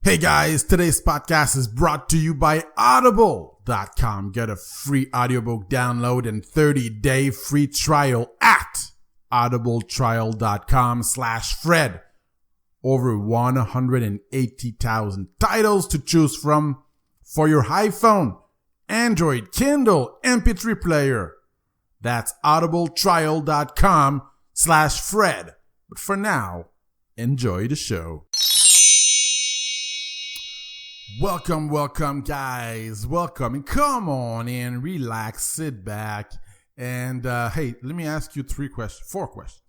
Hey guys, today's podcast is brought to you by Audible.com. Get a free audiobook download and 30-day free trial at audibletrial.com/Fred. Over 180,000 titles to choose from for your iPhone, Android, Kindle, MP3 player. That's audibletrial.com/Fred. But for now, enjoy the show. Welcome, guys. Welcome. And come on in, relax, sit back. And, hey, let me ask you four questions.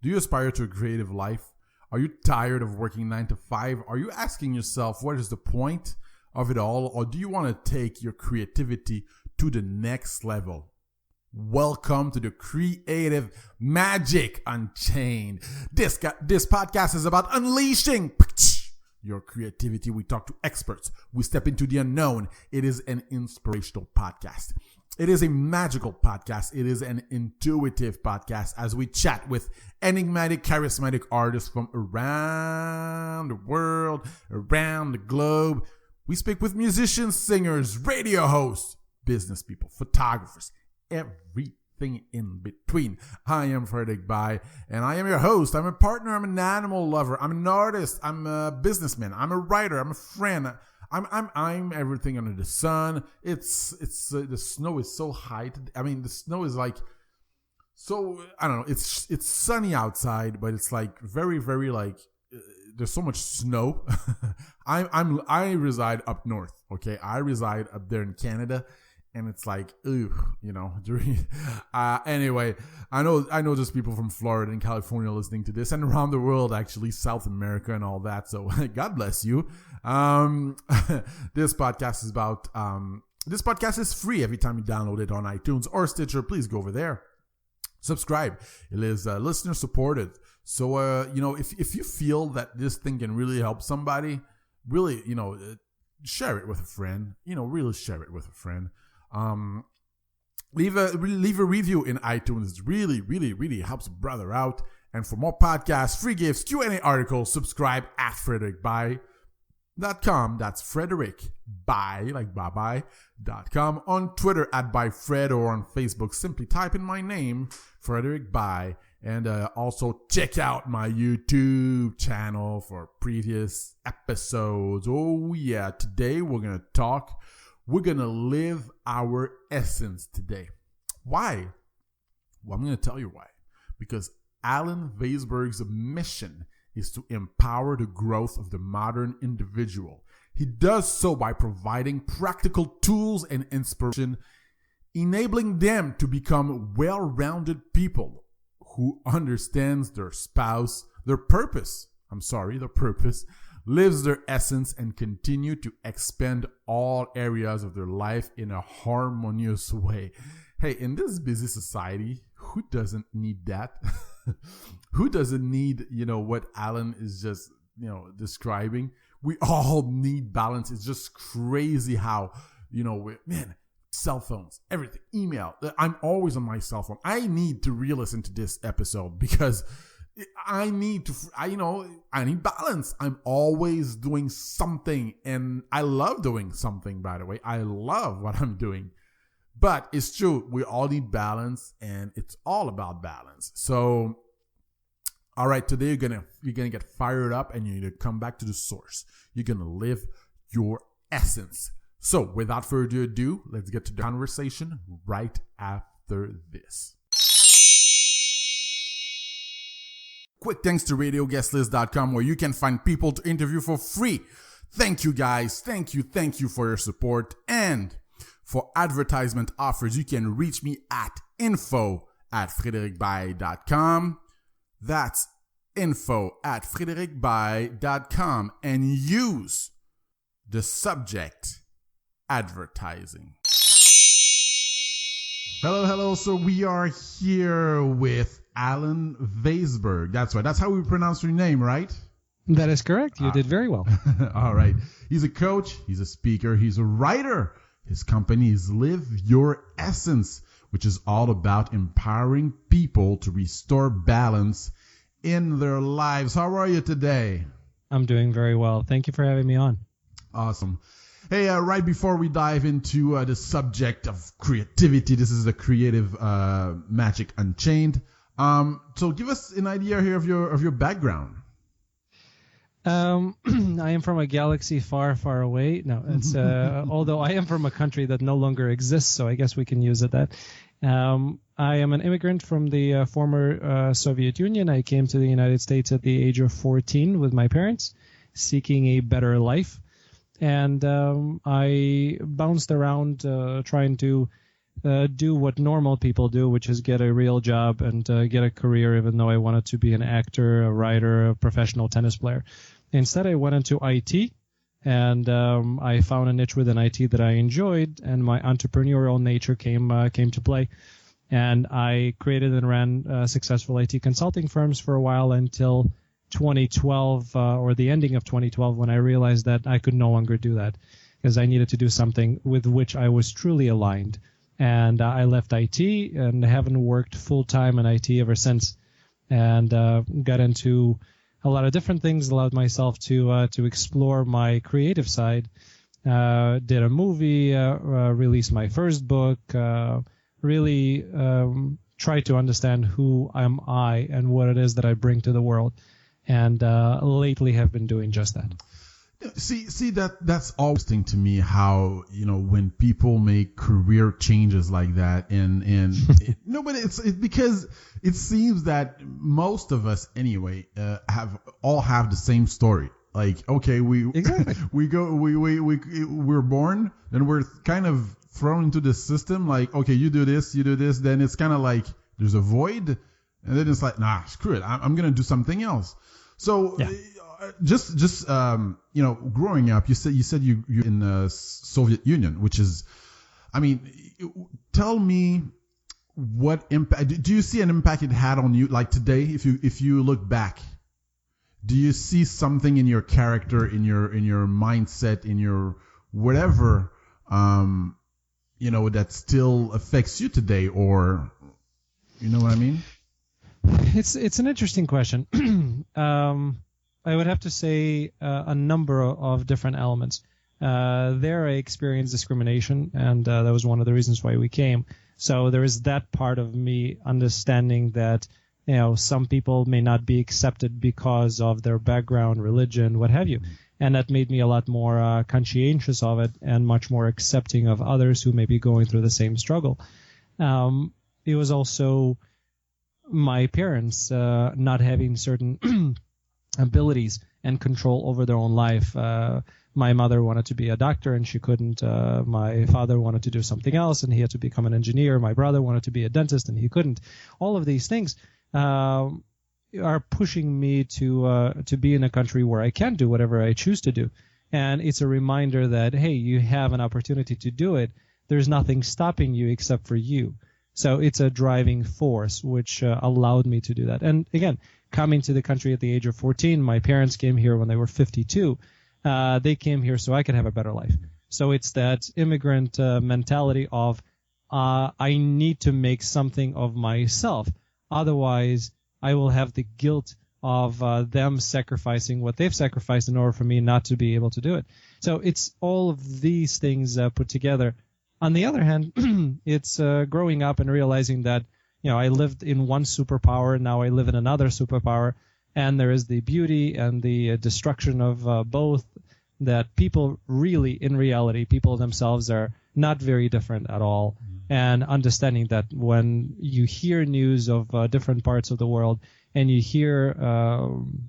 Do you aspire to a creative life? Are you tired of working 9 to 5? Are you asking yourself, what is the point of it all? Or do you want to take your creativity to the next level? Welcome to the Creative Magic Unchained. This podcast is about unleashing your creativity. We talk to experts. We step into the unknown. It is an inspirational podcast. It is a magical podcast. It is an intuitive podcast as we chat with enigmatic, charismatic artists from around the world, around the globe. We speak with musicians, singers, radio hosts, business people, photographers, everything in between. I am Frederick Bai, and I am your host. I'm a partner. I'm an animal lover. I'm an artist. I'm a businessman. I'm a writer. I'm a friend. I'm everything under the sun. It's the snow is so high. I mean, the snow is like so. I don't know. It's sunny outside, but it's like very, very like there's so much snow. I reside up north. Okay, I reside up there in Canada. And it's like, ooh, you know, anyway, I know there's people from Florida and California listening to this and around the world, actually, South America and all that. So God bless you. This podcast is free every time you download it on iTunes or Stitcher. Please go over there. Subscribe. It is listener supported. So, if you feel that this thing can really help somebody, really, share it with a friend, really share it with a friend. Leave a review in iTunes. It really, really, really helps a brother out. And for more podcasts, free gifts, Q&A articles, subscribe at frederickbai.com. That's Frederick Bai, like bye-bye.com. On Twitter at ByFred, or on Facebook, simply type in my name, Frederick Bai. And also check out my YouTube channel for previous episodes. Oh yeah, today we're going to live our essence today. Why? Well, I'm going to tell you why. Because Alan Vaysberg's mission is to empower the growth of the modern individual. He does so by providing practical tools and inspiration, enabling them to become well-rounded people who understands their purpose, lives their essence, and continue to expand all areas of their life in a harmonious way. Hey, in this busy society, who doesn't need that? Who doesn't need, what Alan is just, describing? We all need balance. It's just crazy how, cell phones, everything, email. I'm always on my cell phone. I need to re-listen to this episode because I need balance. I'm always doing something, and I love doing something, by the way. I love what I'm doing. But it's true, we all need balance, and it's all about balance. So, all right, today you're gonna get fired up, and you're gonna come back to the source. You're gonna live your essence. So, without further ado, let's get to the conversation right after this. Quick thanks to RadioGuestList.com, where you can find people to interview for free. Thank you, guys. Thank you for your support. And for advertisement offers, you can reach me at info@frederickbai.com. That's info@frederickbai.com, and use the subject advertising. Hello. So we are here with Alan Vaysberg. That's right. That's how we pronounce your name, right? That is correct. You did very well. All right. He's a coach. He's a speaker. He's a writer. His company is Live Your Essence, which is all about empowering people to restore balance in their lives. How are you today? I'm doing very well. Thank you for having me on. Awesome. Hey, right before we dive into the subject of creativity, this is the Creative Magic Unchained. So give us an idea here of your background. I am from a galaxy far, far away. No, it's although I am from a country that no longer exists, so I guess we can use it that. I am an immigrant from the former Soviet Union. I came to the United States at the age of 14 with my parents, seeking a better life. And I bounced around trying to do what normal people do, which is get a real job and get a career, even though I wanted to be an actor, a writer, a professional tennis player. Instead, I went into IT, and I found a niche within IT that I enjoyed, and my entrepreneurial nature came to play. And I created and ran successful IT consulting firms for a while until 2012 or the ending of 2012, when I realized that I could no longer do that because I needed to do something with which I was truly aligned. And I left IT and haven't worked full time in IT ever since, and got into a lot of different things, allowed myself to explore my creative side, did a movie, released my first book, really tried to understand who am I and what it is that I bring to the world. And lately have been doing just that. See that's always interesting to me, how when people make career changes like that, and no, but it's because it seems that most of us anyway have the same story. Like, okay, Exactly. we're born, and we're kind of thrown into the system. Like, okay, you do this, then it's kind of like there's a void, and then it's like, nah, screw it, I'm gonna do something else. So. Yeah. Just growing up, you said you in the Soviet Union, which is, I mean, tell me what impact do you see an impact it had on you, like today, if you look back? Do you see something in your character, in your mindset, in your whatever, that still affects you today, or you know what I mean? It's an interesting question. I would have to say a number of different elements. There I experienced discrimination, and that was one of the reasons why we came. So there is that part of me understanding that, some people may not be accepted because of their background, religion, what have you. And that made me a lot more conscientious of it and much more accepting of others who may be going through the same struggle. It was also my parents not having certain abilities and control over their own life. My mother wanted to be a doctor and she couldn't. My father wanted to do something else and he had to become an engineer. My brother wanted to be a dentist and he couldn't. All of these things are pushing me to be in a country where I can do whatever I choose to do. And it's a reminder that, hey, you have an opportunity to do it. There's nothing stopping you except for you. So it's a driving force which allowed me to do that. And again, coming to the country at the age of 14, my parents came here when they were 52. They came here so I could have a better life. So it's that immigrant mentality of I need to make something of myself. Otherwise, I will have the guilt of them sacrificing what they've sacrificed in order for me not to be able to do it. So it's all of these things put together. On the other hand, it's growing up and realizing that, I lived in one superpower, now I live in another superpower, and there is the beauty and the destruction of both, that people really, in reality, people themselves are not very different at all. And understanding that when you hear news of different parts of the world and you hear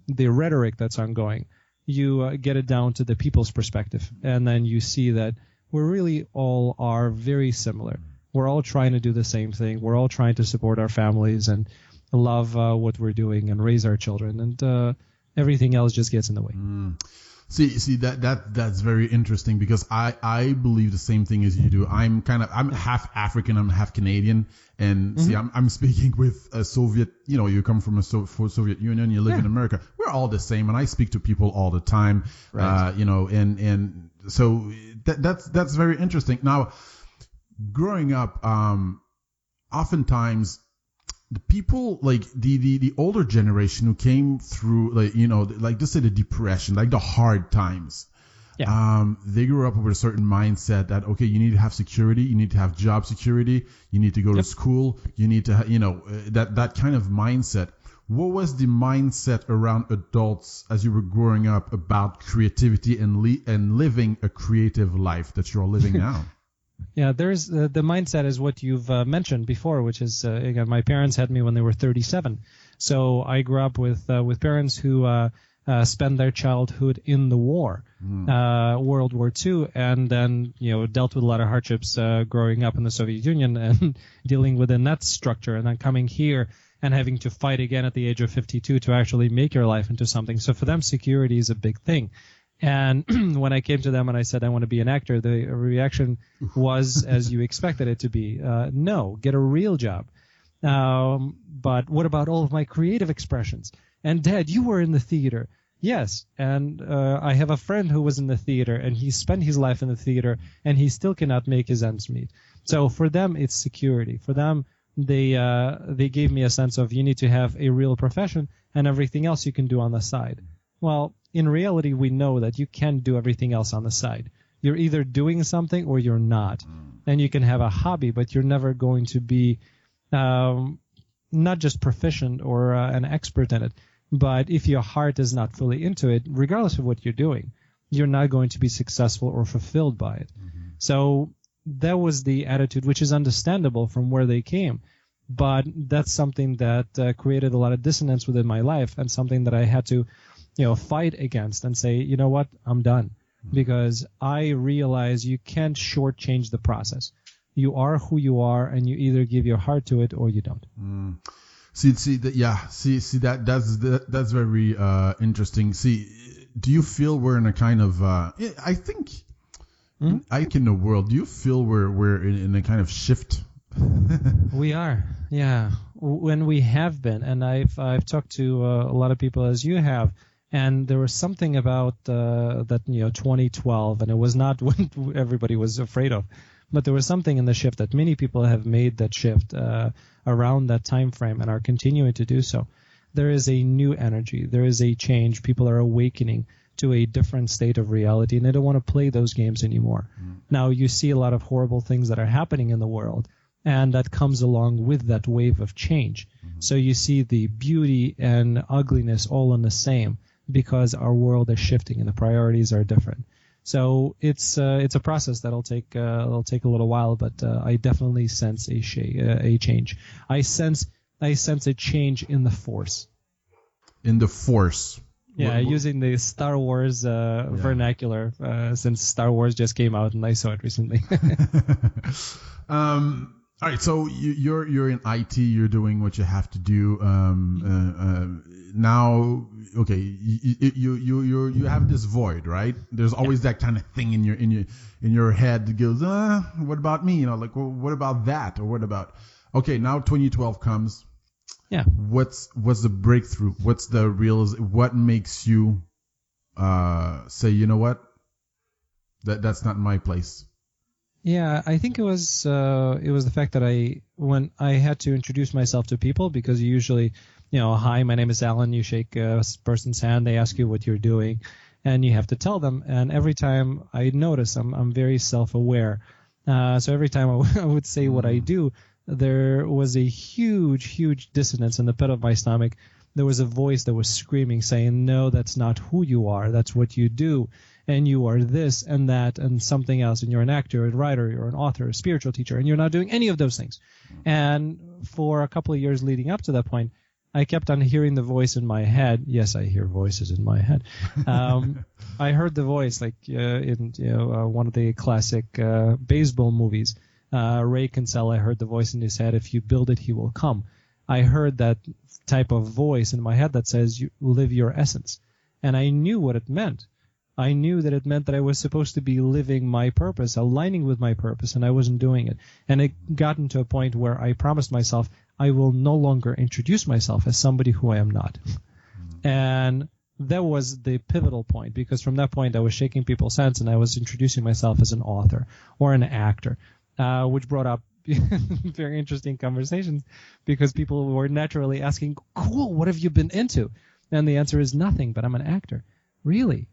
the rhetoric that's ongoing, you get it down to the people's perspective, and then you see that we really all are very similar. We're all trying to do the same thing. We're all trying to support our families and love what we're doing and raise our children, and everything else just gets in the way. See that's very interesting, because I believe the same thing as you do. I'm half African, I'm half Canadian, and see, I'm speaking with a Soviet. You come from a Soviet Union, you live in America. We're all the same, and I speak to people all the time. Right. And so that's very interesting. Now, growing up, oftentimes the people like the older generation who came through, like, you know, like just say the depression, like the hard times. Yeah. They grew up with a certain mindset that, okay, you need to have security, you need to have job security, you need to go to school, you need to, that kind of mindset. What was the mindset around adults as you were growing up about creativity and living a creative life that you're living now? Yeah, there's the mindset is what you've mentioned before, which is again, my parents had me when they were 37, so I grew up with parents who spent their childhood in the war, World War II, and then dealt with a lot of hardships growing up in the Soviet Union and dealing within that structure, and then coming here and having to fight again at the age of 52 to actually make your life into something. So for them, security is a big thing. And when I came to them and I said I want to be an actor, the reaction was as you expected it to be. No, get a real job. But what about all of my creative expressions? And Dad, you were in the theater. Yes, and I have a friend who was in the theater, and he spent his life in the theater, and he still cannot make his ends meet. So for them, it's security. For them, they gave me a sense of you need to have a real profession, and everything else you can do on the side. Well, in reality, we know that you can't do everything else on the side. You're either doing something or you're not. And you can have a hobby, but you're never going to be not just proficient or an expert in it, but if your heart is not fully into it, regardless of what you're doing, you're not going to be successful or fulfilled by it. So that was the attitude, which is understandable from where they came. But that's something that created a lot of dissonance within my life, and something that I had to fight against and say, you know what, I'm done. Because I realize you can't shortchange the process. You are who you are, and you either give your heart to it or you don't. See that's very interesting. See, do you feel we're in a kind of I think in the world, do you feel we're in a kind of shift? We are, yeah. When we have been, and I've talked to a lot of people as you have. And there was something about that 2012, and it was not what everybody was afraid of, but there was something in the shift that many people have made that shift around that time frame and are continuing to do so. There is a new energy. There is a change. People are awakening to a different state of reality, and they don't want to play those games anymore. Now, you see a lot of horrible things that are happening in the world, and that comes along with that wave of change. So you see the beauty and ugliness all in the same, because our world is shifting and the priorities are different. So it's a process that'll take a little while, but I definitely sense a change. I sense a change in the force. In the force. Yeah, using the Star Wars vernacular, since Star Wars just came out and I saw it recently. All right, so you're in IT. You're doing what you have to do. Now, okay, you have this void, right? There's always that kind of thing in your head that goes, what about me? Like, well, what about that? Or what about? Okay, now 2012 comes. Yeah. What's the breakthrough? What's the real? What makes you say, you know what? That's not my place. Yeah, I think it was the fact that when I had to introduce myself to people, because you usually, hi, my name is Alan. You shake a person's hand, they ask you what you're doing, and you have to tell them. And every time I notice, I'm very self-aware. So every time I would say what I do, there was a huge dissonance in the pit of my stomach. There was a voice that was screaming, saying, no, that's not who you are. That's what you do. And you are this and that and something else, and you're an actor, a writer, you're an author, a spiritual teacher, and you're not doing any of those things. And for a couple of years leading up to that point, I kept on hearing the voice in my head. Yes, I hear voices in my head. I heard the voice like in one of the classic baseball movies. Ray Kinsella, I heard the voice in his head, if you build it, he will come. I heard that type of voice in my head that says, you live your essence. And I knew what it meant. I knew that it meant that I was supposed to be living my purpose, aligning with my purpose, and I wasn't doing it. And it gotten to a point where I promised myself I will no longer introduce myself as somebody who I am not. And that was the pivotal point, because from that point I was shaking people's hands and I was introducing myself as an author or an actor, which brought up very interesting conversations because people were naturally asking, cool, what have you been into? And the answer is nothing, but I'm an actor. Really?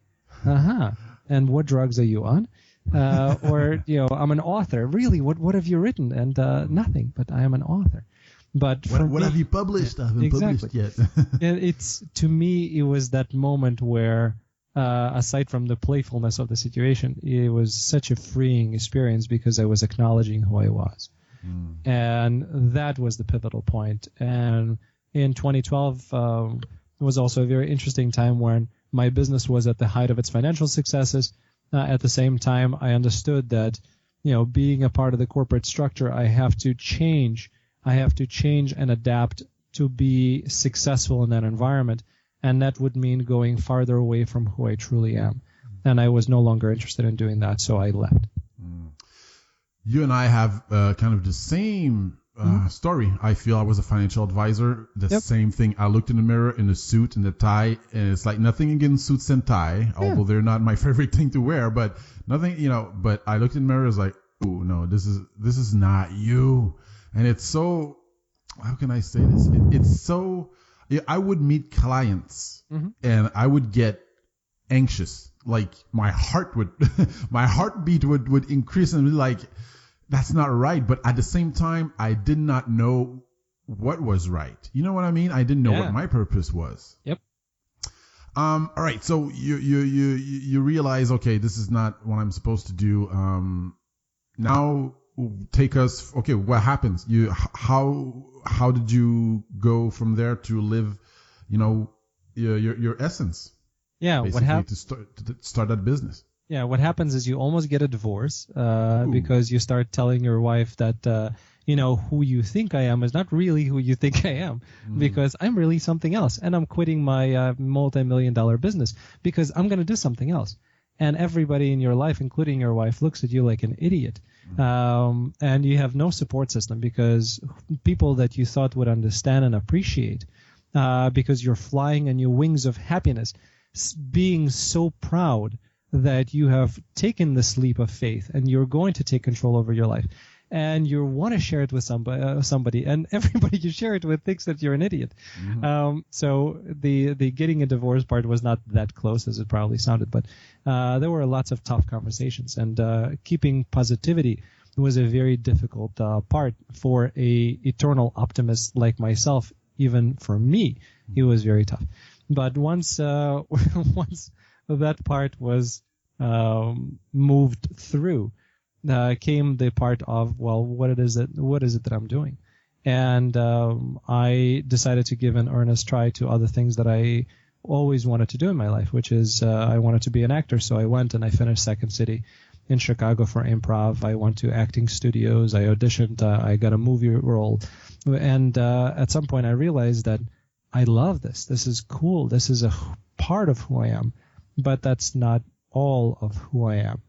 Uh-huh. And what drugs are you on? Or, I'm an author. Really? What have you written? And nothing, but I am an author. But what have you published? I haven't published yet. And to me, it was that moment where, aside from the playfulness of the situation, it was such a freeing experience because I was acknowledging who I was. And that was the pivotal point. And in 2012, it was also a very interesting time when my business was at the height of its financial successes. At the same time, I understood that, being a part of the corporate structure, I have to change and adapt to be successful in that environment. And that would mean going farther away from who I truly am. And I was no longer interested in doing that, so I left. You and I have kind of the same story. I feel I was a financial advisor. The same thing. I looked in the mirror in a suit and a tie, and it's like nothing against suits and tie, although they're not my favorite thing to wear, but nothing, but I looked in the mirror, I was like, oh, no, this is not you. And it's so, how can I say this? It's so, I would meet clients and I would get anxious. Like my heartbeat would increase and be like, that's not right. But at the same time, I did not know what was right. You know what I mean? I didn't know what my purpose was. Yep. All right. So you realize, okay, this is not what I'm supposed to do. Now take us. Okay, what happens? How did you go from there to live? Your essence. Yeah. What happened to start that business? Yeah, what happens is you almost get a divorce because you start telling your wife that, who you think I am is not really who you think I am because I'm really something else. And I'm quitting my multi-million-dollar business because I'm going to do something else. And everybody in your life, including your wife, looks at you like an idiot. And you have no support system because people that you thought would understand and appreciate because you're flying on your wings of happiness, being so proud that you have taken this leap of faith and you're going to take control over your life and you want to share it with somebody and everybody you share it with thinks that you're an idiot. So the getting a divorce part was not that close as it probably sounded, but there were lots of tough conversations and keeping positivity was a very difficult part for a eternal optimist like myself. Even for me, it was very tough. But once that part was moved through, came the part of, well, what is it that I'm doing? And I decided to give an earnest try to other things that I always wanted to do in my life, which is I wanted to be an actor. So I went and I finished Second City in Chicago for improv. I went to acting studios. I auditioned. I got a movie role. And at some point I realized that I love this. This is cool. This is a part of who I am. But that's not all of who I am.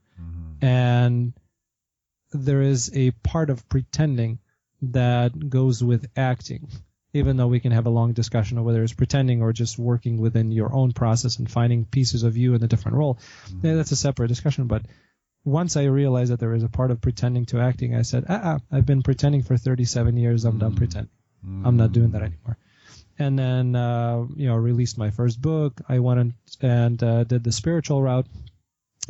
And there is a part of pretending that goes with acting, even though we can have a long discussion of whether it's pretending or just working within your own process and finding pieces of you in a different role. Yeah, that's a separate discussion. But once I realized that there is a part of pretending to acting, I said, I've been pretending for 37 years. I'm done pretending. I'm not doing that anymore. And then, released my first book. I went and did the spiritual route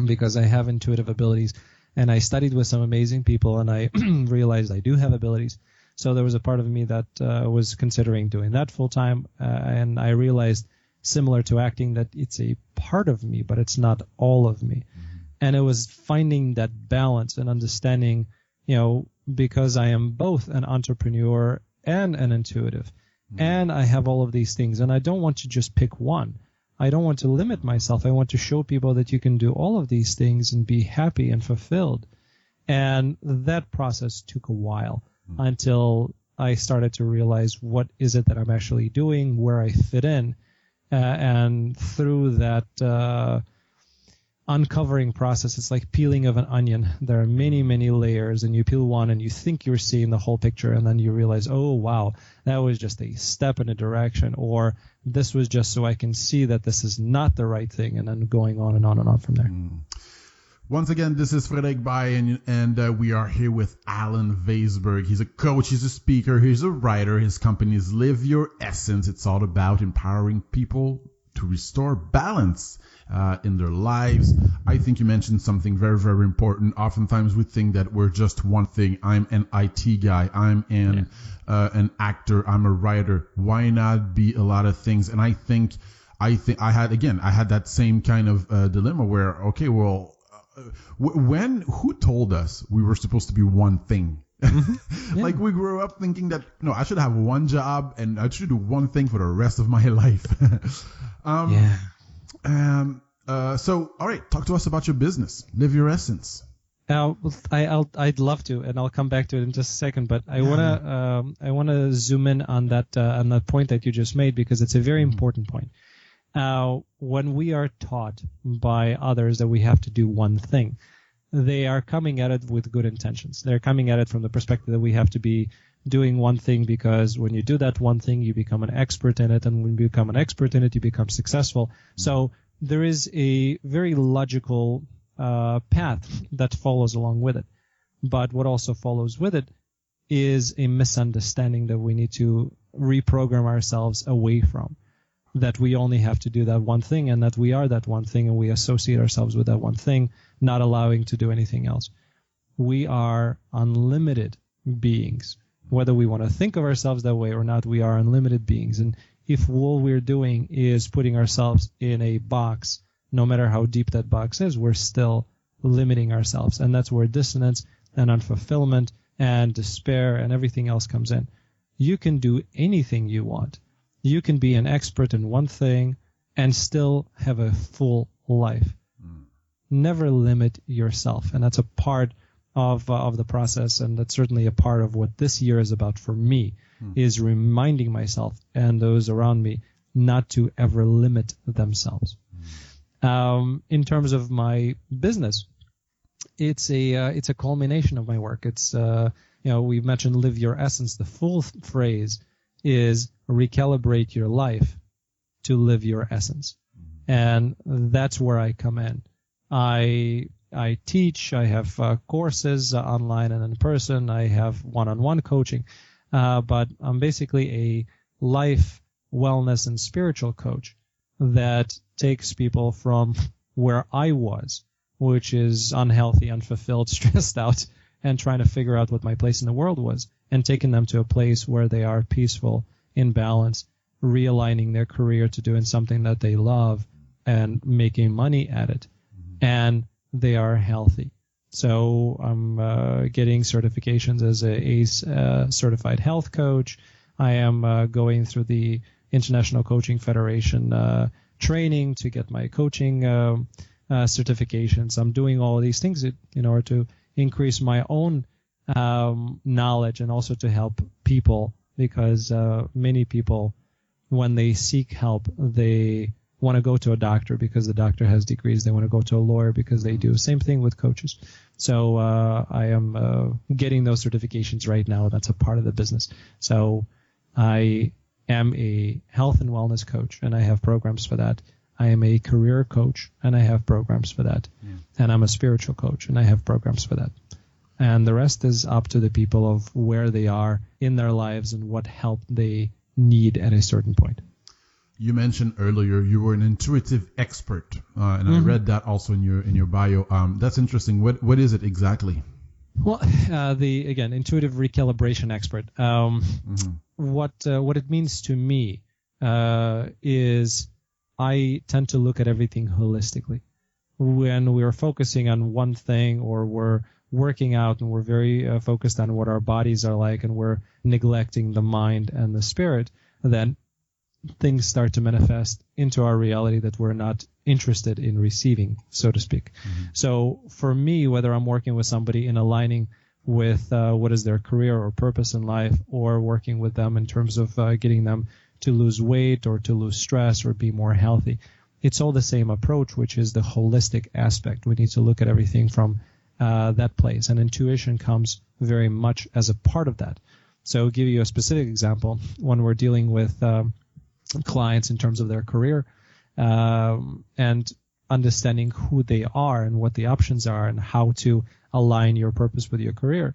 because I have intuitive abilities. And I studied with some amazing people, and I realized I do have abilities. So there was a part of me that was considering doing that full time. And I realized, similar to acting, that it's a part of me, but it's not all of me. And it was finding that balance and understanding, because I am both an entrepreneur and an intuitive. And I have all of these things, and I don't want to just pick one. I don't want to limit myself. I want to show people that you can do all of these things and be happy and fulfilled. And that process took a while until I started to realize what is it that I'm actually doing, where I fit in. And through that uncovering process, it's like peeling of an onion. There are many, many layers, and you peel one and you think you're seeing the whole picture, and then you realize, oh, wow, that was just a step in a direction, or this was just so I can see that this is not the right thing, and then going on and on and on from there. Once again, this is Frédéric Bay, and we are here with Alan Vaysberg. He's a coach, he's a speaker, he's a writer. His company is Live Your Essence. It's all about empowering people to restore balance in their lives. I think you mentioned something very, very important. Oftentimes we think that we're just one thing. I'm an IT guy. I'm an actor. I'm a writer. Why not be a lot of things? And I think I had that same kind of dilemma where, okay, well, who told us we were supposed to be one thing? Mm-hmm. Yeah. Like we grew up thinking that, no, I should have one job and I should do one thing for the rest of my life. So, all right, talk to us about your business. Live Your Essence. I'd love to, and I'll come back to it in just a second. But I wanna zoom in on that point that you just made, because it's a very important point. When we are taught by others that we have to do one thing, they are coming at it with good intentions. They're coming at it from the perspective that we have to be doing one thing because when you do that one thing, you become an expert in it, and when you become an expert in it, you become successful. So there is a very logical path that follows along with it. But what also follows with it is a misunderstanding that we need to reprogram ourselves away from. That we only have to do that one thing, and that we are that one thing, and we associate ourselves with that one thing, not allowing to do anything else. We are unlimited beings. Whether we want to think of ourselves that way or not, we are unlimited beings. And if all we're doing is putting ourselves in a box, no matter how deep that box is, we're still limiting ourselves. And that's where dissonance and unfulfillment and despair and everything else comes in. You can do anything you want. You can be an expert in one thing and still have a full life. Never limit yourself. And that's a part of the process, and that's certainly a part of what this year is about for me, is reminding myself and those around me not to ever limit themselves. In terms of my business, it's a culmination of my work. It's we've mentioned Live Your Essence. The full phrase is recalibrate your life to live your essence. And that's where I come in. I teach, I have courses online and in person, I have one-on-one coaching, but I'm basically a life, wellness, and spiritual coach that takes people from where I was, which is unhealthy, unfulfilled, stressed out, and trying to figure out what my place in the world was, and taking them to a place where they are peaceful, in balance, realigning their career to doing something that they love and making money at it. And they are healthy. So I'm getting certifications as a certified health coach. I am going through the International Coaching Federation training to get my coaching certifications. I'm doing all of these things in order to increase my own knowledge and also to help people, because many people, when they seek help, they want to go to a doctor because the doctor has degrees. They want to go to a lawyer because they do. Same thing with coaches. So I am getting those certifications right now. That's a part of the business. So I am a health and wellness coach, and I have programs for that. I am a career coach, and I have programs for that. And I'm a spiritual coach, and I have programs for that. And the rest is up to the people of where they are in their lives and what help they need at a certain point. You mentioned earlier you were an intuitive expert, and I read that also in your bio. That's interesting. What is it exactly? Well, intuitive recalibration expert. What it means to me is I tend to look at everything holistically. When we're focusing on one thing, or we're working out and we're very focused on what our bodies are like, and we're neglecting the mind and the spirit, then things start to manifest into our reality that we're not interested in receiving, so to speak. So for me, whether I'm working with somebody in aligning with what is their career or purpose in life, or working with them in terms of getting them to lose weight or to lose stress or be more healthy, it's all the same approach, which is the holistic aspect. We need to look at everything from that place, and intuition comes very much as a part of that. So I'll give you a specific example. When we're dealing with clients in terms of their career, and understanding who they are and what the options are and how to align your purpose with your career.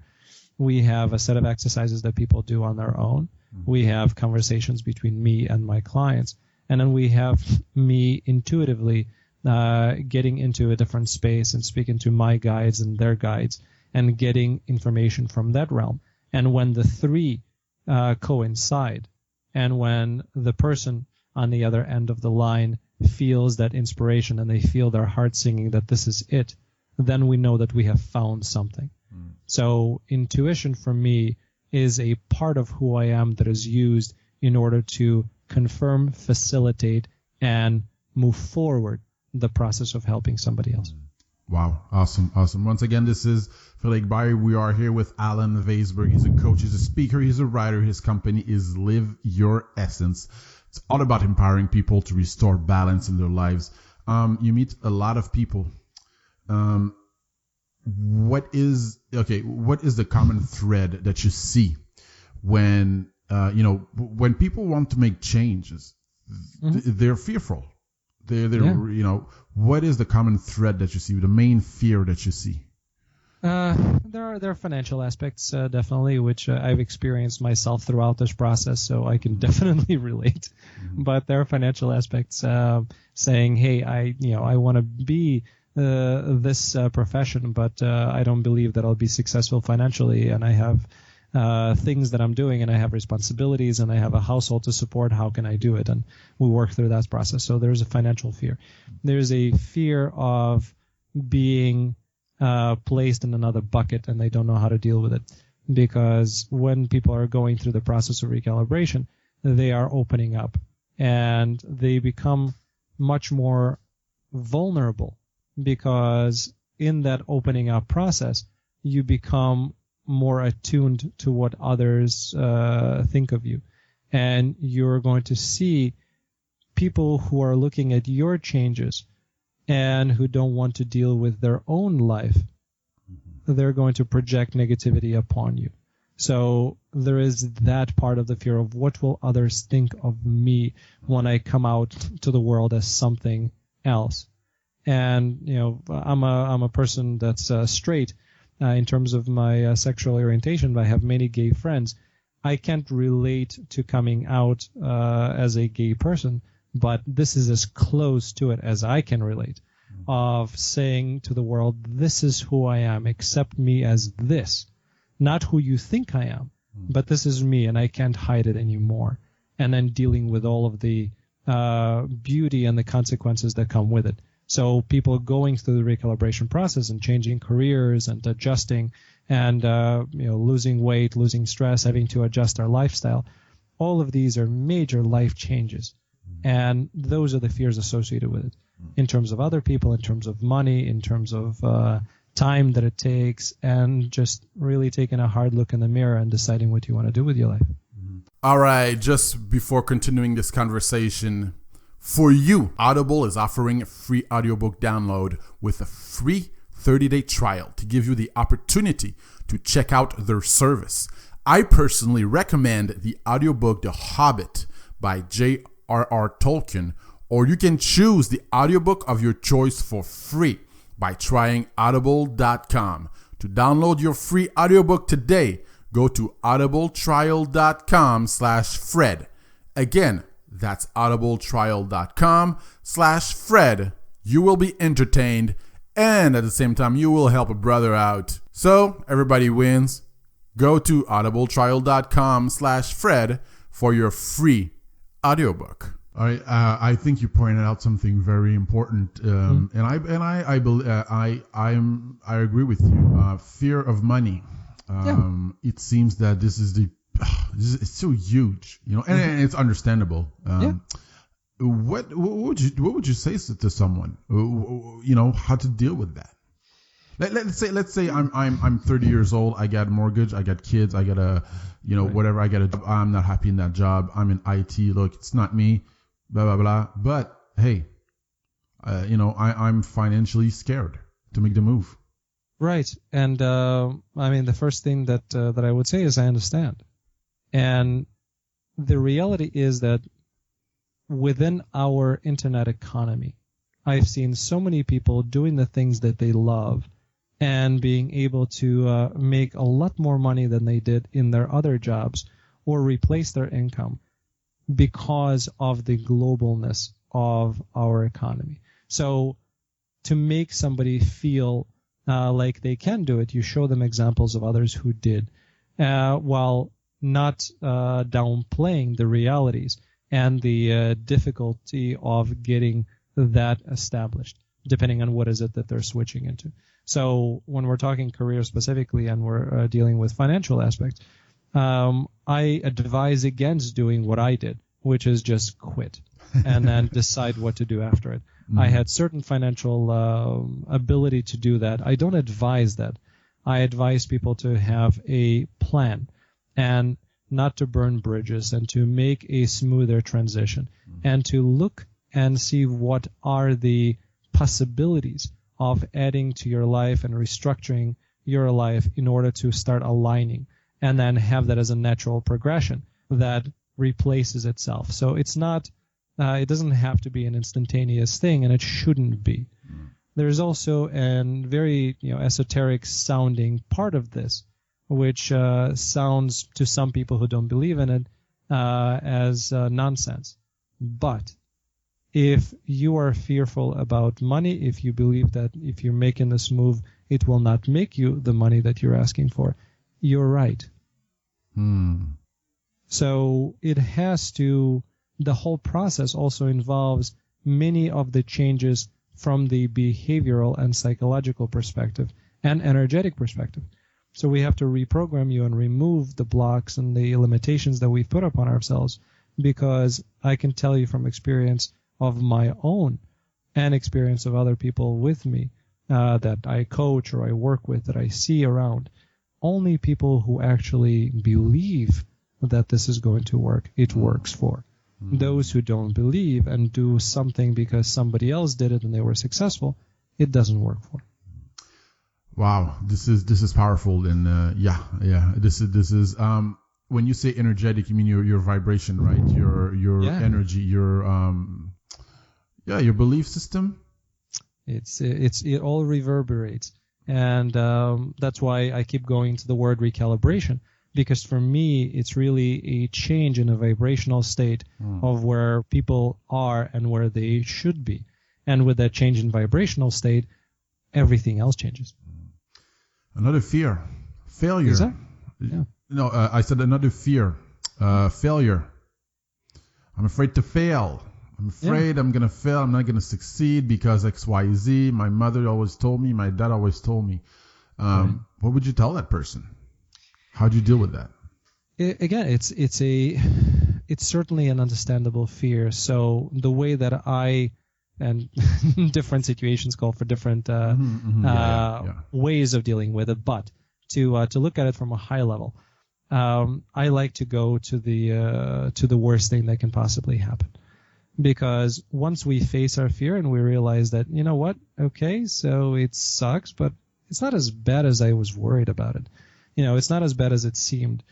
We have a set of exercises that people do on their own. We have conversations between me and my clients. And then we have me intuitively getting into a different space and speaking to my guides and their guides and getting information from that realm. And when the three coincide, and when the person on the other end of the line feels that inspiration and they feel their heart singing that this is it, then we know that we have found something. So intuition for me is a part of who I am that is used in order to confirm, facilitate, and move forward the process of helping somebody else. Wow. Awesome. Once again, this is Philippe Barry. We are here with Alan Vaysberg. He's a coach, he's a speaker, he's a writer. His company is Live Your Essence. It's all about empowering people to restore balance in their lives. You meet a lot of people. What is the common thread that you see when when people want to make changes? They're fearful. What is the common thread that you see, the main fear that you see? There are financial aspects, definitely, which I've experienced myself throughout this process, so I can definitely relate. But there are financial aspects saying, hey, I want to be this profession, but I don't believe that I'll be successful financially, and I have things that I'm doing, and I have responsibilities, and I have a household to support. How can I do it? And we work through that process. So there's a financial fear. There's a fear of being placed in another bucket, and they don't know how to deal with it. Because when people are going through the process of recalibration, they are opening up, and they become much more vulnerable, because in that opening up process, you become more attuned to what others think of you. And you're going to see people who are looking at your changes and who don't want to deal with their own life. They're going to project negativity upon you. So there is that part of the fear of what will others think of me when I come out to the world as something else. And, I'm a person that's straight. In terms of my sexual orientation, I have many gay friends. I can't relate to coming out as a gay person, but this is as close to it as I can relate, of saying to the world, this is who I am, accept me as this, not who you think I am, but this is me, and I can't hide it anymore. And then dealing with all of the beauty and the consequences that come with it. So people going through the recalibration process and changing careers and adjusting and losing weight, losing stress, having to adjust our lifestyle, all of these are major life changes. And those are the fears associated with it, in terms of other people, in terms of money, in terms of time that it takes, and just really taking a hard look in the mirror and deciding what you want to do with your life. All right, just before continuing this conversation, for you, Audible is offering a free audiobook download with a free 30-day trial to give you the opportunity to check out their service. I personally recommend the audiobook The Hobbit by J.R.R. Tolkien, or you can choose the audiobook of your choice for free by trying audible.com. To download your free audiobook today, go to audibletrial.com/Fred. Again, that's audibletrial.com/Fred. You will be entertained, and at the same time, you will help a brother out. So everybody wins. Go to audibletrial.com/Fred for your free audiobook. All right, I think you pointed out something very important, and I agree with you. Fear of money. It seems that this is it's so huge, and it's understandable. What would you say to someone, how to deal with that? Let's say I'm 30 years old. I got a mortgage. I got kids. I got whatever. I got a job. I'm not happy in that job. I'm in IT. Look, it's not me. Blah blah blah. But hey, I'm financially scared to make the move. Right, and the first thing that I would say is I understand, and the reality is that within our internet economy, I've seen so many people doing the things that they love and being able to make a lot more money than they did in their other jobs or replace their income because of the globalness of our economy. So to make somebody feel like they can do it, you show them examples of others who did, while not downplaying the realities and the difficulty of getting that established, depending on what is it that they're switching into. So when we're talking career specifically and we're dealing with financial aspects, I advise against doing what I did, which is just quit and then decide what to do after it. Mm-hmm. I had certain financial ability to do that. I don't advise that. I advise people to have a plan and not to burn bridges and to make a smoother transition and to look and see what are the possibilities of adding to your life and restructuring your life in order to start aligning, and then have that as a natural progression that replaces itself. So it's not, it doesn't have to be an instantaneous thing, and it shouldn't be. There's also a very esoteric sounding part of this, which sounds to some people who don't believe in it as nonsense. But if you are fearful about money, if you believe that if you're making this move, it will not make you the money that you're asking for, you're right. So it has to, the whole process also involves many of the changes from the behavioral and psychological perspective and energetic perspective. So we have to reprogram you and remove the blocks and the limitations that we've put upon ourselves, because I can tell you from experience of my own and experience of other people with me that I coach or I work with, that I see around, only people who actually believe that this is going to work, it works for. Those who don't believe and do something because somebody else did it and they were successful, it doesn't work for. Wow, this is powerful, and this is when you say energetic, you mean your vibration, right? Your energy, your belief system. It all reverberates, and that's why I keep going to the word recalibration, because for me it's really a change in a vibrational state of where people are and where they should be, and with that change in vibrational state, everything else changes. Another fear, failure. Is that? Yeah. No, I said another fear, failure. I'm afraid to fail. I'm afraid I'm going to fail. I'm not going to succeed because X, Y, Z. My mother always told me. My dad always told me. What would you tell that person? How do you deal with that? It's certainly an understandable fear. So the way that I, and different situations call for different ways of dealing with it, but to look at it from a high level, I like to go to the worst thing that can possibly happen. Because once we face our fear and we realize that, you know what, okay, so it sucks, but it's not as bad as I was worried about it. It's not as bad as it seemed.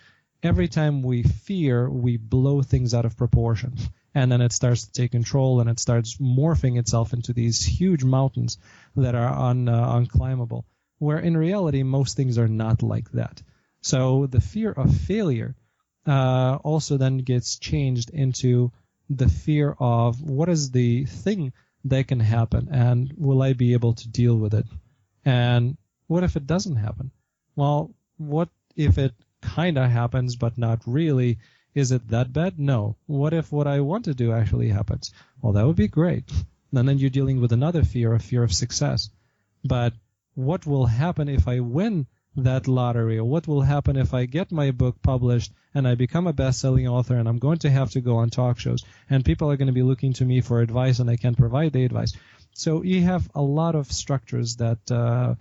Every time we fear, we blow things out of proportion. And then it starts to take control, and it starts morphing itself into these huge mountains that are unclimbable, where in reality, most things are not like that. So the fear of failure also then gets changed into the fear of what is the thing that can happen, and will I be able to deal with it? And what if it doesn't happen? Well, what if it kind of happens but not really? Is it that bad? No. What if what I want to do actually happens? Well, that would be great. And then you're dealing with another fear, a fear of success. But what will happen if I win that lottery? Or what will happen if I get my book published and I become a best-selling author and I'm going to have to go on talk shows and people are going to be looking to me for advice and I can't provide the advice? So you have a lot of structures that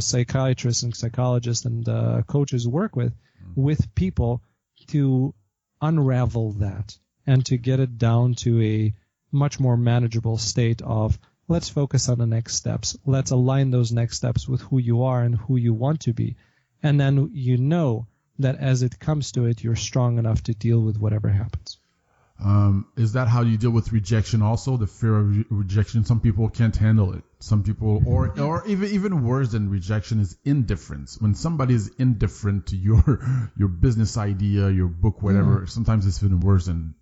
psychiatrists and psychologists and coaches work with people to unravel that and to get it down to a much more manageable state of, let's focus on the next steps. Let's align those next steps with who you are and who you want to be. And then that as it comes to it, you're strong enough to deal with whatever happens. Is that how you deal with rejection also? The fear of rejection? Some people can't handle it. Some people, or even worse than rejection is indifference. When somebody is indifferent to your business idea, your book, whatever, sometimes it's even worse than,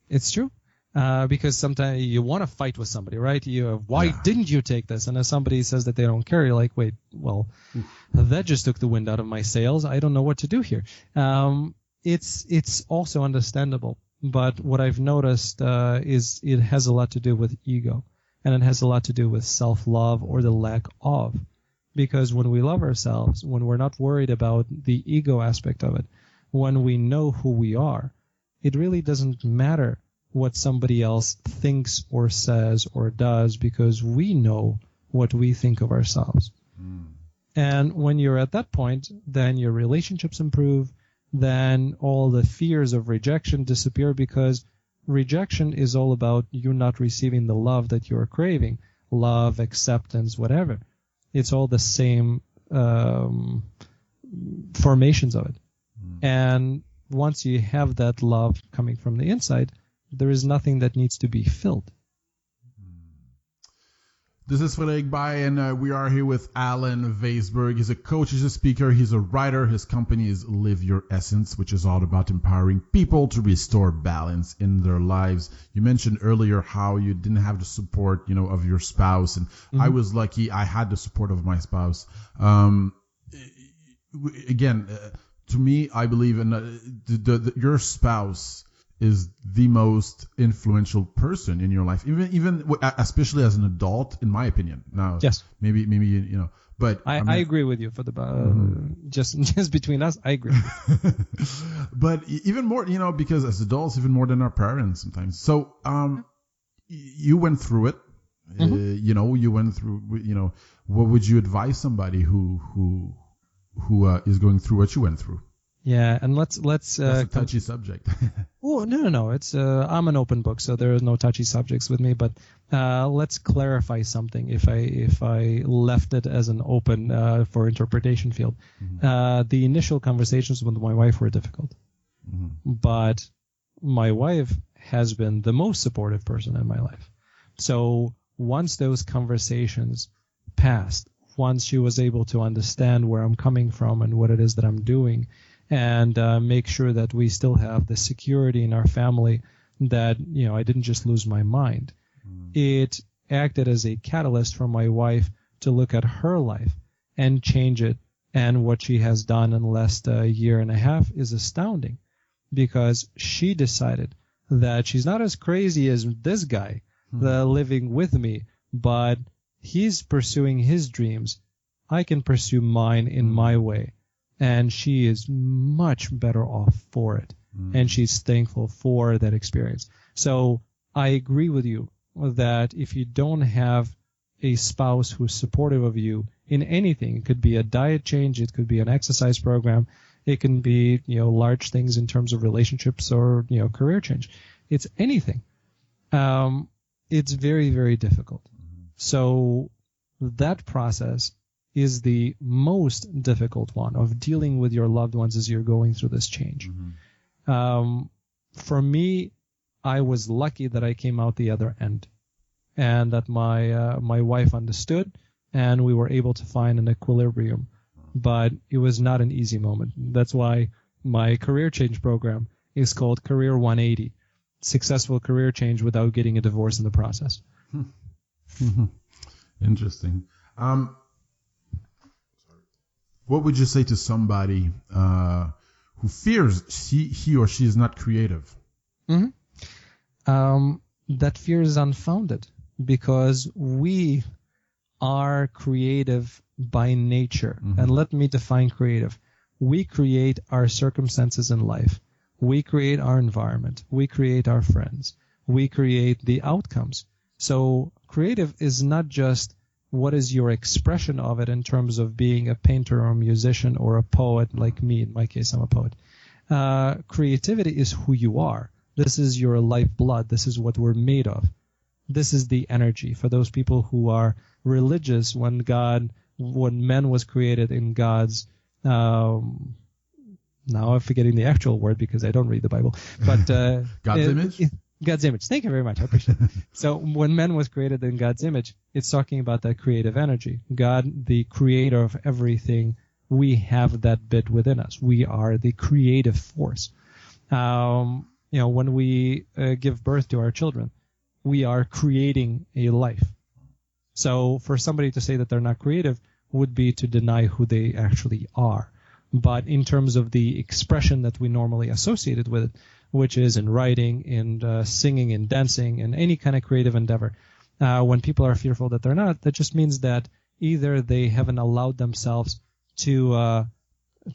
It's true. Because sometimes you want to fight with somebody, right? Why didn't you take this? And if somebody says that they don't care, you're like, wait, well, that just took the wind out of my sails. I don't know what to do here. It's also understandable. But what I've noticed is it has a lot to do with ego, and it has a lot to do with self-love or the lack of. Because when we love ourselves, when we're not worried about the ego aspect of it, when we know who we are, it really doesn't matter what somebody else thinks or says or does, because we know what we think of ourselves. And when you're at that point, then your relationships improve, then all the fears of rejection disappear, because rejection is all about you not receiving the love that you're craving, love, acceptance, whatever. It's all the same formations of it. And once you have that love coming from the inside, there is nothing that needs to be filled. This is Frédéric Bay, and we are here with Alan Vaysberg. He's a coach, he's a speaker, he's a writer. His company is Live Your Essence, which is all about empowering people to restore balance in their lives. You mentioned earlier how you didn't have the support, of your spouse, and I was lucky. I had the support of my spouse. Again, to me, I believe in your spouse is the most influential person in your life, even especially as an adult, in my opinion. Now, yes, maybe but I agree with you for the just between us, I agree. But even more, because as adults, even more than our parents sometimes. So, you went through it. You went through. What would you advise somebody who is going through what you went through? Yeah, and let's. That's a touchy subject. Oh no! It's I'm an open book, so there are no touchy subjects with me. But let's clarify something. If I left it as an open for interpretation field, the initial conversations with my wife were difficult, but my wife has been the most supportive person in my life. So once those conversations passed, once she was able to understand where I'm coming from and what it is that I'm doing, and make sure that we still have the security in our family, that I didn't just lose my mind. It acted as a catalyst for my wife to look at her life and change it. And what she has done in the last year and a half is astounding, because she decided that she's not as crazy as this guy living with me, but he's pursuing his dreams. I can pursue mine in my way. And she is much better off for it. And she's thankful for that experience. So I agree with you that if you don't have a spouse who's supportive of you in anything, it could be a diet change, it could be an exercise program, it can be, large things in terms of relationships or, career change. It's anything. It's very, very difficult. So that process is the most difficult one of dealing with your loved ones as you're going through this change. For me, I was lucky that I came out the other end, and that my wife understood, and we were able to find an equilibrium. But it was not an easy moment. That's why my career change program is called Career 180, Successful Career Change Without Getting a Divorce in the Process. Interesting. What would you say to somebody who fears he or she is not creative? That fear is unfounded, because we are creative by nature. And let me define creative. We create our circumstances in life. We create our environment. We create our friends. We create the outcomes. So creative is not just what is your expression of it in terms of being a painter or a musician or a poet like me. In my case, I'm a poet. Creativity is who you are. This is your lifeblood. This is what we're made of. This is the energy. For those people who are religious, when man was created in God's now I'm forgetting the actual word because I don't read the Bible, but God's image. God's image. Thank you very much. I appreciate it. So when man was created in God's image, it's talking about that creative energy. God, the creator of everything, we have that bit within us. We are the creative force. When we give birth to our children, we are creating a life. So for somebody to say that they're not creative would be to deny who they actually are. But in terms of the expression that we normally associate it with, which is in writing, in singing, in dancing, in any kind of creative endeavor, when people are fearful that they're not, that just means that either they haven't allowed themselves to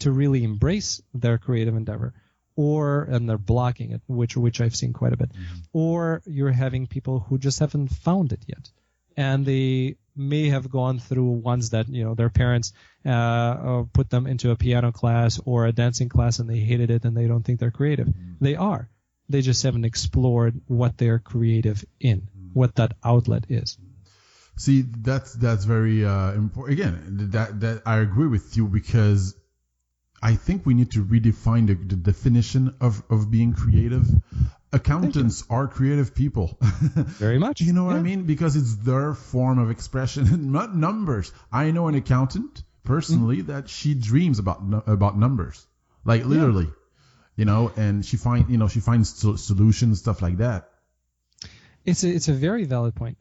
really embrace their creative endeavor, and they're blocking it, which I've seen quite a bit, or you're having people who just haven't found it yet, and they may have gone through ones that their parents put them into a piano class or a dancing class and they hated it and they don't think they're creative. They are. They just haven't explored what they're creative in, what that outlet is. See, that's very important. Again, that I agree with you, because I think we need to redefine the definition of being creative. Accountants are creative people. Very much. You know what I mean? Because it's their form of expression, not numbers. I know an accountant personally that she dreams about numbers, like literally, and she finds solutions, stuff like that. It's a very valid point.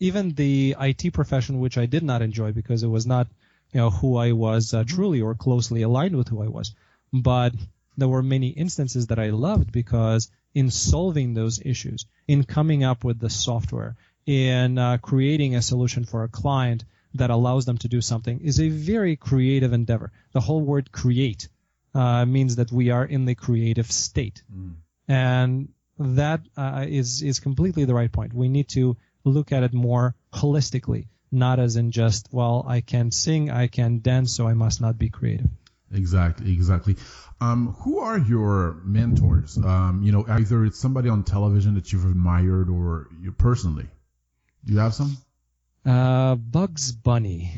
Even the IT profession, which I did not enjoy because it was not who I was truly or closely aligned with who I was, but there were many instances that I loved because in solving those issues, in coming up with the software, in creating a solution for a client that allows them to do something is a very creative endeavor. The whole word create means that we are in the creative state. And that is completely the right point. We need to look at it more holistically, not as in just, well, I can sing, I can dance, so I must not be creative. Exactly. Who are your mentors? Either it's somebody on television that you've admired or you personally. Do you have some? Bugs Bunny.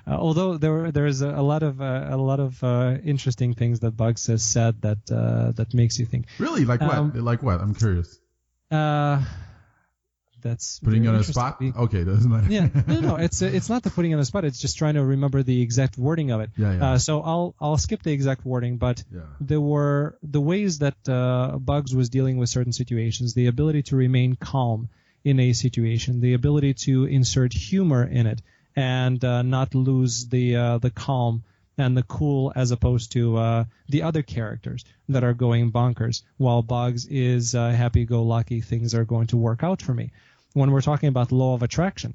Although there's a lot of interesting things that Bugs has said that makes you think. Really? Like what? Like what? I'm curious. That's putting you on a spot. Okay, doesn't matter. Yeah, no, it's not the putting you on a spot. It's just trying to remember the exact wording of it. Yeah. So I'll skip the exact wording, but there were the ways that Bugs was dealing with certain situations, the ability to remain calm in a situation, the ability to insert humor in it, and not lose the calm and the cool as opposed to the other characters that are going bonkers. While Bugs is happy-go-lucky, things are going to work out for me. When we're talking about law of attraction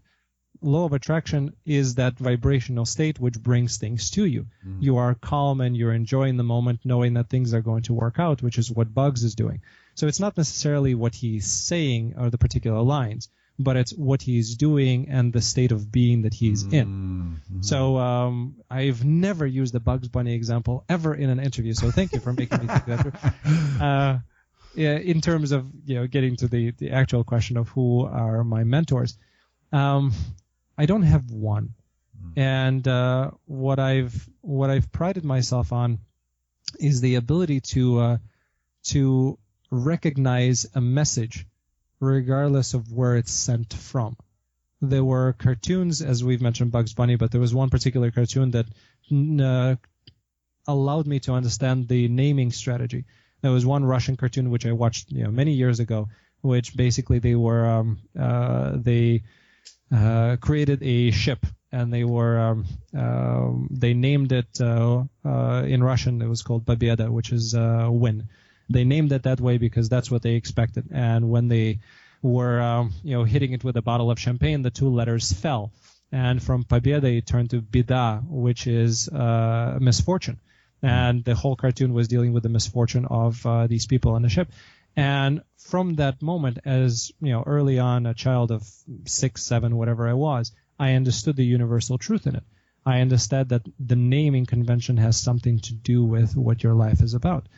is that vibrational state which brings things to you. You are calm and you're enjoying the moment, knowing that things are going to work out, which is what Bugs is doing. So it's not necessarily what he's saying or the particular lines, but it's what he's doing and the state of being that he's in. So I've never used the Bugs Bunny example ever in an interview, so thank you for making me think that through. In terms of getting to the actual question of who are my mentors, I don't have one, and what I've prided myself on is the ability to recognize a message regardless of where it's sent from. There were cartoons, as we've mentioned Bugs Bunny, but there was one particular cartoon that allowed me to understand the naming strategy. There was one Russian cartoon which I watched many years ago, which basically they were created a ship, and they named it in Russian. It was called Победа, which is win. They named it that way because that's what they expected. And when they were hitting it with a bottle of champagne, the two letters fell, and from Победа it turned to Beda, which is misfortune. And the whole cartoon was dealing with the misfortune of these people on the ship. And from that moment, as early on, a child of 6, 7, whatever I was, I understood the universal truth in it. I understood that the naming convention has something to do with what your life is about.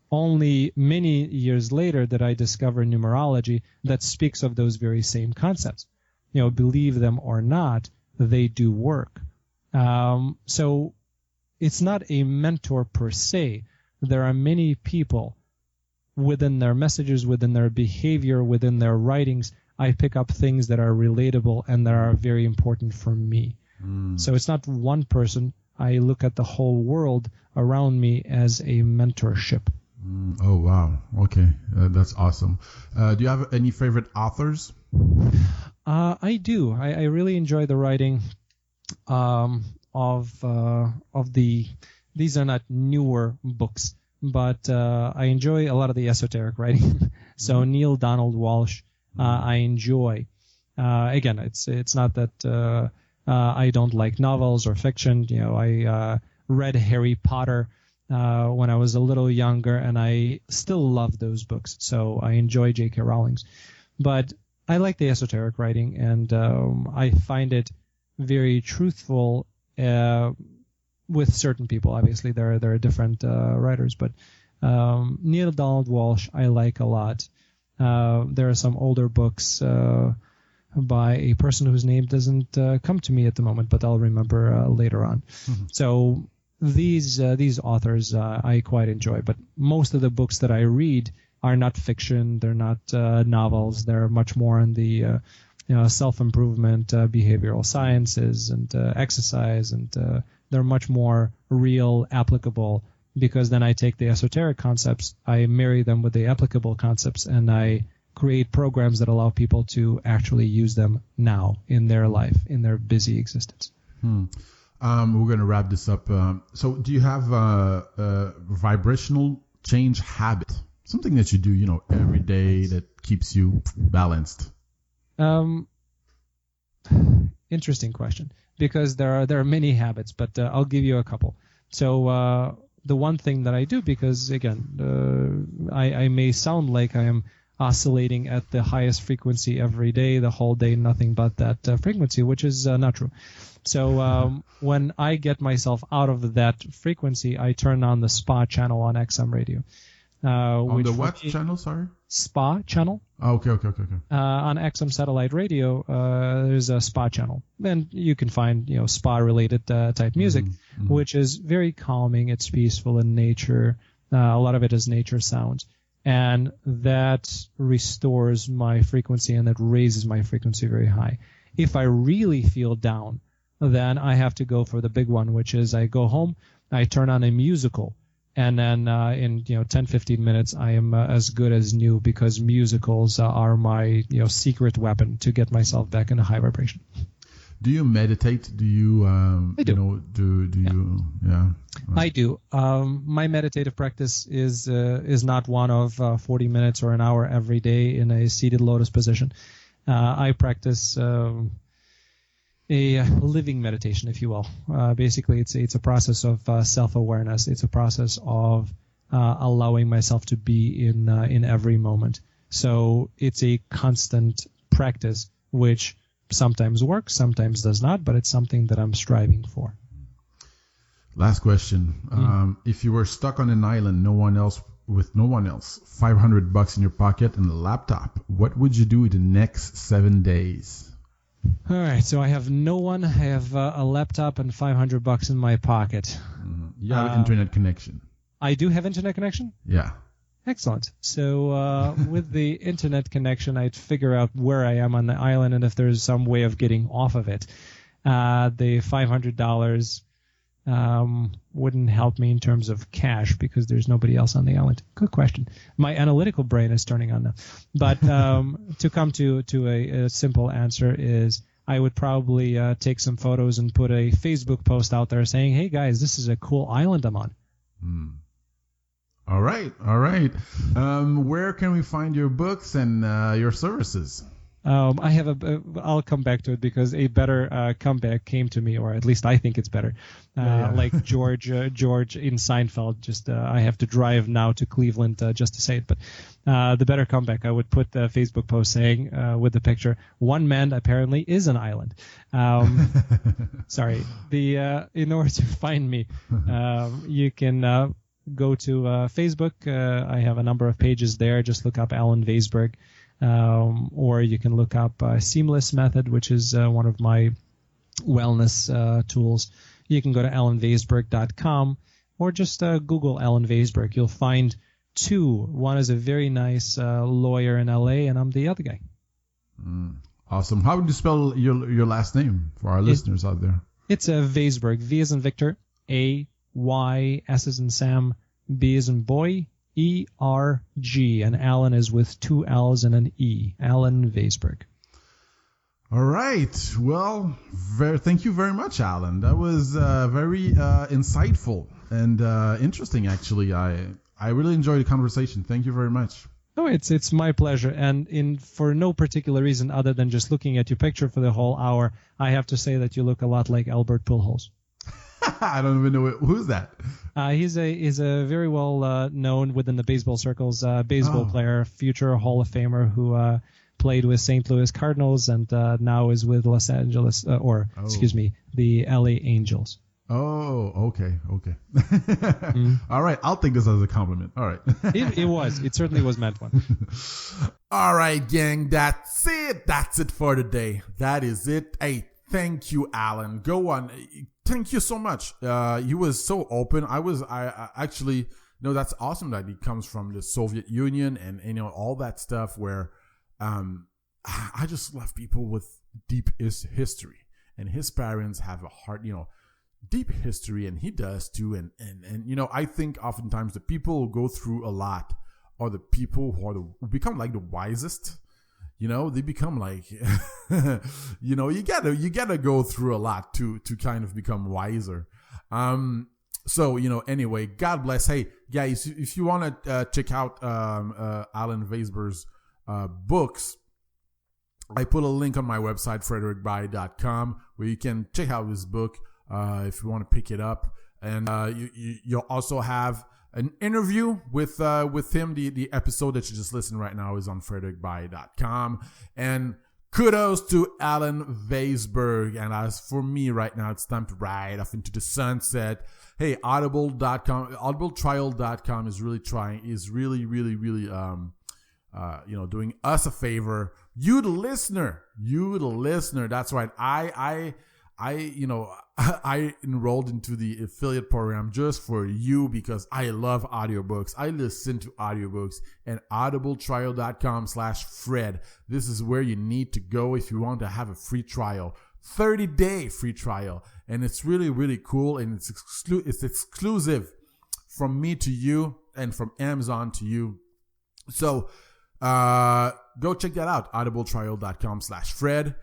Only many years later did I discover numerology that speaks of those very same concepts. Believe them or not, they do work. So it's not a mentor per se. There are many people within their messages, within their behavior, within their writings. I pick up things that are relatable and that are very important for me. So it's not one person. I look at the whole world around me as a mentorship. Oh, wow. Okay. That's awesome. Do you have any favorite authors? I do. I really enjoy the writing of the. These are not newer books, but I enjoy a lot of the esoteric writing. So Neil Donald Walsh, I enjoy. Again, it's not that I don't like novels or fiction. I read Harry Potter when I was a little younger, and I still love those books. So I enjoy J.K. Rowling's. But I like the esoteric writing, and I find it very truthful with certain people. Obviously, there are different writers, but Neil Donald Walsh I like a lot. There are some older books by a person whose name doesn't come to me at the moment, but I'll remember later on. Mm-hmm. So these authors I quite enjoy, but most of the books that I read are not fiction. They're not novels. They're much more in the self-improvement, behavioral sciences, and exercise, and they're much more real, applicable, because then I take the esoteric concepts, I marry them with the applicable concepts, and I create programs that allow people to actually use them now in their life, in their busy existence. We're going to wrap this up. So do you have a vibrational change habit? Something that you do, every day that keeps you balanced? Interesting question, because there are many habits, but I'll give you a couple. So the one thing that I do, because again, I may sound like I am oscillating at the highest frequency every day, the whole day, nothing but that frequency, which is not true. So when I get myself out of that frequency, I turn on the SPA channel on XM radio. On the what channel, sorry? SPA channel. Oh, okay. On XM satellite radio, there's a SPA channel. And you can find, SPA-related type music, which is very calming. It's peaceful in nature. A lot of it is nature sounds. And that restores my frequency, and that raises my frequency very high. If I really feel down, then I have to go for the big one, which is I go home, I turn on a musical, and then in 10-15 minutes I am as good as new, because musicals are my secret weapon to get myself back in a high vibration. Do you meditate? Do you I do. Do you? Yeah. I do. My meditative practice is not one of 40 minutes or an hour every day in a seated lotus position. I practice a living meditation, if you will. Basically, it's a process of self-awareness. It's a process of allowing myself to be in every moment. So it's a constant practice, which sometimes works, sometimes does not, but it's something that I'm striving for. Last question. If you were stuck on an island, with no one else, $500 in your pocket and a laptop, what would you do in the next 7 days? All right, so I have no one. I have a laptop and $500 in my pocket. You have an internet connection. I do have internet connection? Yeah. Excellent. So with the internet connection, I'd figure out where I am on the island and if there's some way of getting off of it. The $500 wouldn't help me in terms of cash because there's nobody else on the island. Good question. My analytical brain is turning on now. But to come to a simple answer is I would probably take some photos and put a Facebook post out there saying, hey, guys, this is a cool island I'm on. All right. Where can we find your books and your services? I have I'll come back to it because a better comeback came to me, or at least I think it's better. Like George in Seinfeld. Just I have to drive now to Cleveland just to say it. But the better comeback, I would put the Facebook post saying with the picture, one man apparently is an island. Sorry. In order to find me, you can go to Facebook. I have a number of pages there. Just look up Alan Vaysberg. Or you can look up Seamless Method, which is one of my wellness tools, you can go to alanvaysberg.com or just Google Alan Vaysberg. You'll find two. One is a very nice lawyer in LA, and I'm the other guy. Awesome. How would you spell your last name for our listeners out there? It's a Vaysberg. V as in Victor, A, Y, S as in Sam, B as in boy, E, R, G. And Alan is with two L's and an E. Alan Vaysberg. All right. Well, thank you very much, Alan. That was very insightful and interesting, actually. I really enjoyed the conversation. Thank you very much. Oh, it's my pleasure. And for no particular reason other than just looking at your picture for the whole hour, I have to say that you look a lot like Albert Pujols. I don't even know who's that. He's a very well known within the baseball circles baseball player, future Hall of Famer who played with St. Louis Cardinals and now is with Los Angeles the LA Angels. Oh, okay. All right, I'll take this as a compliment. All right. It certainly was meant one. All right, gang, that's it for today. That is it. Hey, thank you, Alan. Go on. Thank you so much. He was so open. I actually, that's awesome that he comes from the Soviet Union and all that stuff where I just love people with deep history, and his parents have a heart, deep history, and he does too. And I think oftentimes the people who go through a lot are the people who become like the wisest. They become like, you gotta go through a lot to kind of become wiser. So, anyway, God bless. Hey, guys, if you want to check out Alan Vaysberg's books, I put a link on my website, fredericby.com, where you can check out his book if you want to pick it up. And you'll also have an interview with him. The episode that you just listened right now is on fredericby.com. And kudos to Alan Vaysberg. And as for me right now, it's time to ride off into the sunset. Hey, audibletrial.com is really doing us a favor. You the listener. That's right. I enrolled into the affiliate program just for you because I love audiobooks. I listen to audiobooks, and audibletrial.com/Fred. This is where you need to go if you want to have a free trial, 30-day free trial. And it's really, really cool. And it's exclusive from me to you and from Amazon to you. So, go check that out. audibletrial.com/Fred.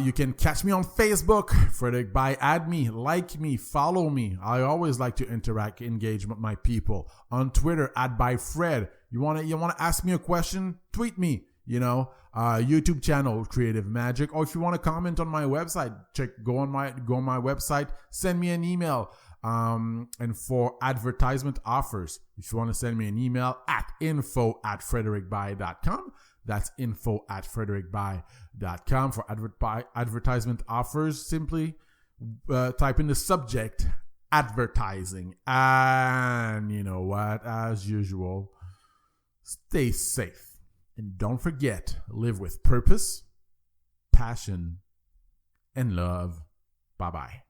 You can catch me on Facebook, Frederick By. Add me, like me, follow me. I always like to engage with my people. On Twitter, @ByFred. You wanna ask me a question? Tweet me. YouTube channel, Creative Magic. Or if you want to comment on my website, go on my website. Send me an email. And for advertisement offers, if you want to send me an email at info@fredericby.com. That's info@fredericby.com. For advertisement offers, simply type in the subject advertising. And you know what? As usual, stay safe. And don't forget, live with purpose, passion, and love. Bye-bye.